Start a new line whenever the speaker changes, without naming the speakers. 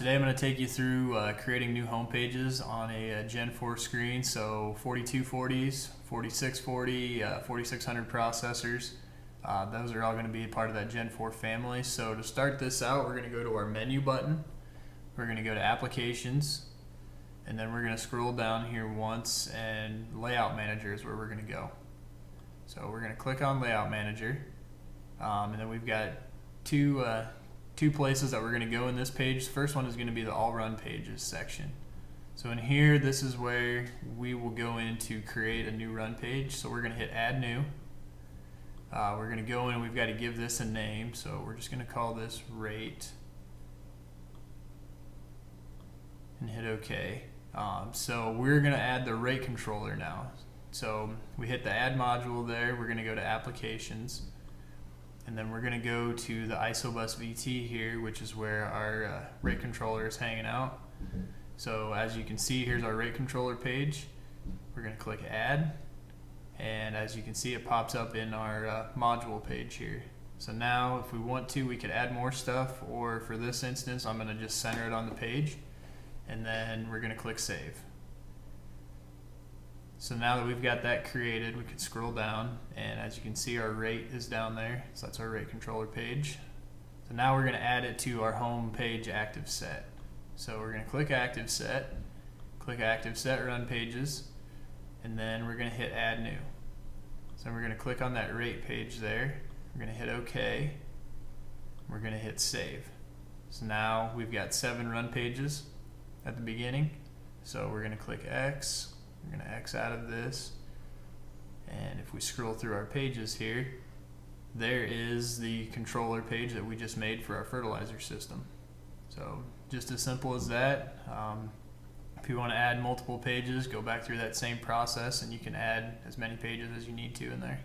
Today I'm going to take you through creating new home pages on a Gen 4 screen. So 4240s, 4640, 4600 processors. Those are all going to be part of that Gen 4 family. So to start this out, we're going to go to our menu button. We're going to go to applications, and then we're going to scroll down here once, and layout manager is where we're going to go. So we're going to click on layout manager, and then we've got two places that we're going to go in this page. The first one is going to be the all run pages section. So in here, this is where we will go in to create a new run page. So we're going to hit add new. We're going to go in and we've got to give this a name. So we're just going to call this rate and hit OK. So we're going to add the rate controller now. So we hit the add module there. We're going to go to applications. And then we're going to go to the ISOBUS VT here, which is where our rate controller is hanging out. So as you can see, here's our rate controller page. We're going to click add. And as you can see, it pops up in our module page here. So now if we want to, we could add more stuff, or for this instance, I'm going to just center it on the page. And then we're going to click save. So now that we've got that created, we can scroll down, and as you can see, our rate is down there. So that's our rate controller page. So now we're going to add it to our home page active set. So we're going to click active set run pages, and then we're going to hit add new. So we're going to click on that rate page there. We're going to hit OK. We're going to hit save. So now we've got 7 run pages at the beginning. So we're going to click X. We're going to X out of this, and if we scroll through our pages here, there is the controller page that we just made for our fertilizer system. So just as simple as that. If you want to add multiple pages, go back through that same process and you can add as many pages as you need to in there.